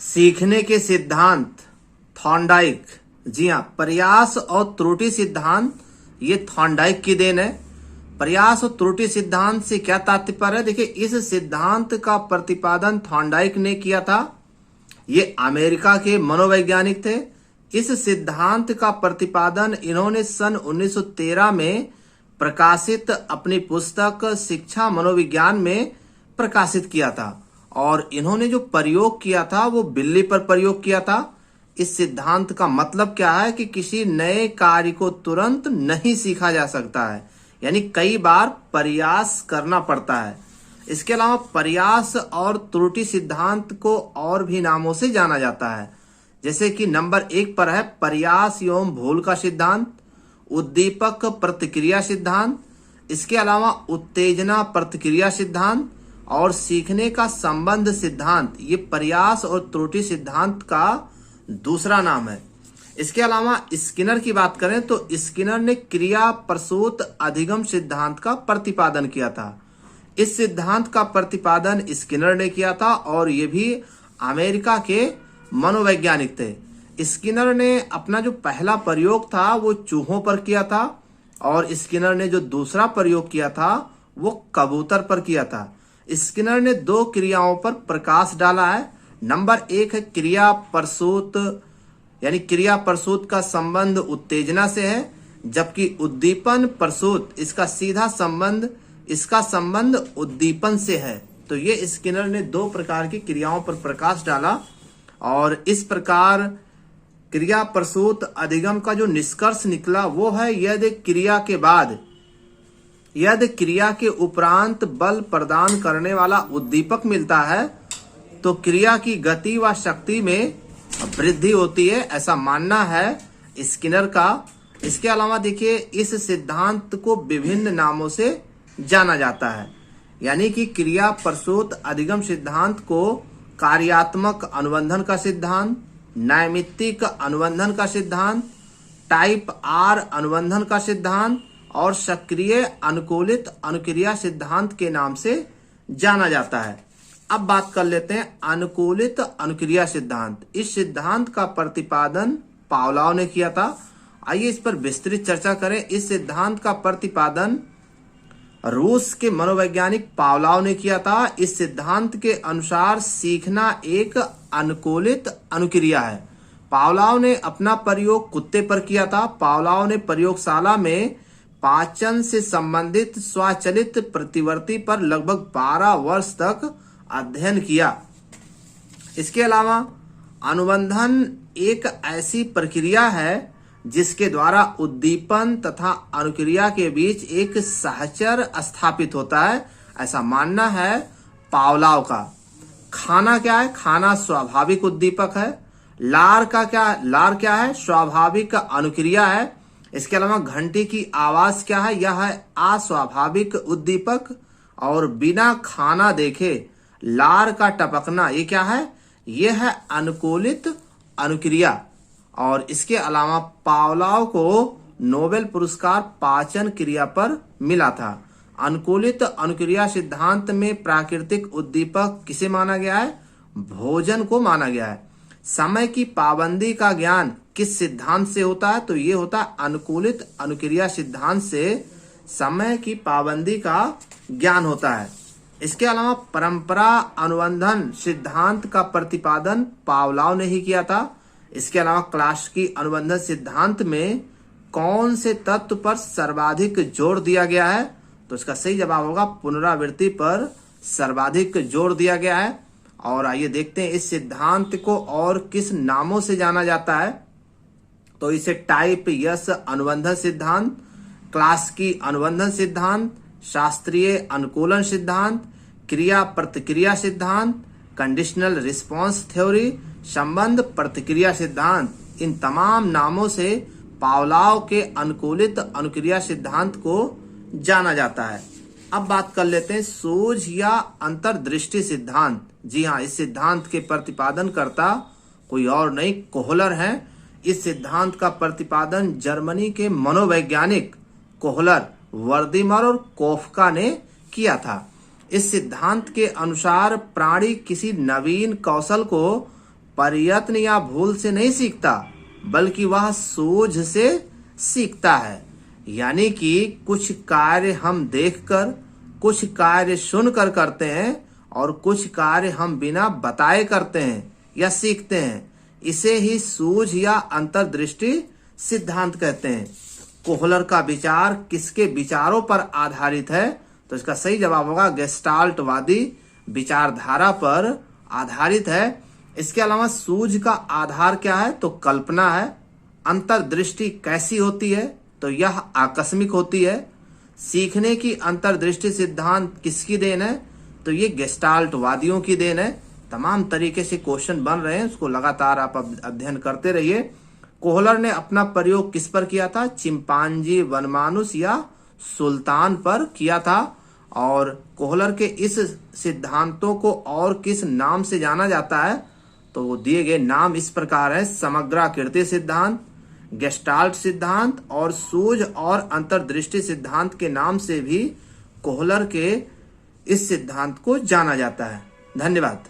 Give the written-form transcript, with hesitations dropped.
सीखने के सिद्धांत थॉर्नडाइक। जी हाँ, प्रयास और त्रुटि सिद्धांत ये थॉर्नडाइक की देन है। प्रयास और त्रुटि सिद्धांत से क्या तात्पर्य है? देखिए, इस सिद्धांत का प्रतिपादन थॉर्नडाइक ने किया था। ये अमेरिका के मनोवैज्ञानिक थे। इस सिद्धांत का प्रतिपादन इन्होंने सन 1913 में प्रकाशित अपनी पुस्तक शिक्षा मनोविज्ञान में प्रकाशित किया था। और इन्होंने जो प्रयोग किया था वो बिल्ली पर प्रयोग किया था। इस सिद्धांत का मतलब क्या है कि किसी नए कार्य को तुरंत नहीं सीखा जा सकता है, यानी कई बार प्रयास करना पड़ता है। इसके अलावा प्रयास और त्रुटि सिद्धांत को और भी नामों से जाना जाता है, जैसे कि नंबर 1 पर है प्रयास एवं भूल का सिद्धांत, उद्दीपक प्रतिक्रिया सिद्धांत, इसके अलावा उत्तेजना प्रतिक्रिया सिद्धांत और सीखने का संबंध सिद्धांत। ये प्रयास और त्रुटि सिद्धांत का दूसरा नाम है। इसके अलावा स्किनर की बात करें तो स्किनर ने क्रिया प्रसूत अधिगम सिद्धांत का प्रतिपादन किया था। इस सिद्धांत का प्रतिपादन स्किनर ने किया था और ये भी अमेरिका के मनोवैज्ञानिक थे। स्किनर ने अपना जो पहला प्रयोग था वो चूहों पर किया था और स्किनर ने जो दूसरा प्रयोग किया था वो कबूतर पर किया था। स्किनर ने 2 क्रियाओं पर प्रकाश डाला है। नंबर 1 है क्रिया प्रसूत, यानी क्रिया प्रसूत का संबंध उत्तेजना से है, जबकि उद्दीपन प्रसूत इसका संबंध उद्दीपन से है। तो ये स्किनर ने 2 प्रकार की क्रियाओं पर प्रकाश डाला और इस प्रकार क्रिया प्रसूत अधिगम का जो निष्कर्ष निकला वो है यदि क्रिया के उपरांत बल प्रदान करने वाला उद्दीपक मिलता है तो क्रिया की गति व शक्ति में वृद्धि होती है, ऐसा मानना है स्किनर का। इसके अलावा देखिए, इस सिद्धांत को विभिन्न नामों से जाना जाता है, यानी कि क्रिया प्रसूत अधिगम सिद्धांत को कार्यात्मक अनुबंधन का सिद्धांत, नैमित्तिक अनुबंधन का सिद्धांत, टाइप आर अनुबंधन का सिद्धांत और सक्रिय अनुकूलित अनुक्रिया सिद्धांत के नाम से जाना जाता है। अब बात कर लेते हैं अनुकूलित अनुक्रिया सिद्धांत। इस सिद्धांत का प्रतिपादन पावलोव ने किया था। आइए इस पर विस्तृत चर्चा करें। इस सिद्धांत का प्रतिपादन रूस के मनोवैज्ञानिक पावलोव ने किया था। इस सिद्धांत के अनुसार सीखना एक अनुकूलित अनुक्रिया है। पावलोव ने अपना प्रयोग कुत्ते पर किया था। पावलोव ने प्रयोगशाला में पाचन से संबंधित स्वचालित प्रतिवर्ती पर लगभग 12 वर्ष तक अध्ययन किया। इसके अलावा अनुबंधन एक ऐसी प्रक्रिया है जिसके द्वारा उद्दीपन तथा अनुक्रिया के बीच एक सहचर स्थापित होता है, ऐसा मानना है पावलोव का। खाना क्या है? खाना स्वाभाविक उद्दीपक है। लार क्या है? स्वाभाविक अनुक्रिया है। इसके अलावा घंटी की आवाज क्या है? यह है अस्वाभाविक उद्दीपक। और बिना खाना देखे लार का टपकना, ये क्या है? यह है अनुकूलित अनुक्रिया। और इसके अलावा पावलोव को नोबेल पुरस्कार पाचन क्रिया पर मिला था। अनुकूलित अनुक्रिया सिद्धांत में प्राकृतिक उद्दीपक किसे माना गया है? भोजन को माना गया है। समय की पाबंदी का ज्ञान किस सिद्धांत से होता है? तो ये होता है अनुकूलित अनुक्रिया सिद्धांत से समय की पाबंदी का ज्ञान होता है। इसके अलावा परंपरा अनुबंधन सिद्धांत का प्रतिपादन पावलोव ने ही किया था। इसके अलावा क्लासिकी अनुबंधन सिद्धांत में कौन से तत्व पर सर्वाधिक जोर दिया गया है? तो इसका सही जवाब होगा पुनरावृत्ति पर सर्वाधिक जोर दिया गया है। और आइए देखते हैं इस सिद्धांत को और किस नामों से जाना जाता है। तो इसे टाइप यस अनुबंधन सिद्धांत, क्लासिकी अनुबंधन सिद्धांत, शास्त्रीय अनुकूलन सिद्धांत, क्रिया प्रतिक्रिया सिद्धांत, कंडीशनल रिस्पांस थ्योरी, संबंध प्रतिक्रिया सिद्धांत, इन तमाम नामों से पावलोव के अनुकूलित अनुक्रिया सिद्धांत को जाना जाता है। अब बात कर लेते हैं सूझ या अंतर्दृष्टि सिद्धांत। जी हाँ, इस सिद्धांत के प्रतिपादन करता कोई और नहीं, कोहलर है। इस सिद्धांत का प्रतिपादन जर्मनी के मनोवैज्ञानिक कोहलर, वर्दीमर और कोफका ने किया था। इस सिद्धांत के अनुसार प्राणी किसी नवीन कौशल को प्रयत्न या भूल से नहीं सीखता, बल्कि वह सूझ से सीखता है। यानी कि कुछ कार्य हम देखकर, कुछ कार्य सुनकर करते हैं और कुछ कार्य हम बिना बताए करते हैं या सीखते हैं। इसे ही सूझ या अंतर्दृष्टि सिद्धांत कहते हैं। कोहलर का विचार किसके विचारों पर आधारित है? तो इसका सही जवाब होगा गेस्टाल्टवादी विचारधारा पर आधारित है। इसके अलावा सूझ का आधार क्या है? तो कल्पना है। अंतर्दृष्टि कैसी होती है? तो यह आकस्मिक होती है। सीखने की अंतर्दृष्टि सिद्धांत किसकी देन है? तो ये गेस्टाल्टवादियों की देन है। तमाम तरीके से क्वेश्चन बन रहे हैं, उसको लगातार आप अध्ययन करते रहिए। कोहलर ने अपना प्रयोग किस पर किया था? चिंपांजी, वनमानुष या सुल्तान पर किया था। और कोहलर के इस सिद्धांतों को और किस नाम से जाना जाता है? तो वो दिए गए नाम इस प्रकार है: समग्राकृति सिद्धांत, गेस्टाल्ट सिद्धांत और सूझ और अंतर्दृष्टि सिद्धांत के नाम से भी कोहलर के इस सिद्धांत को जाना जाता है। धन्यवाद।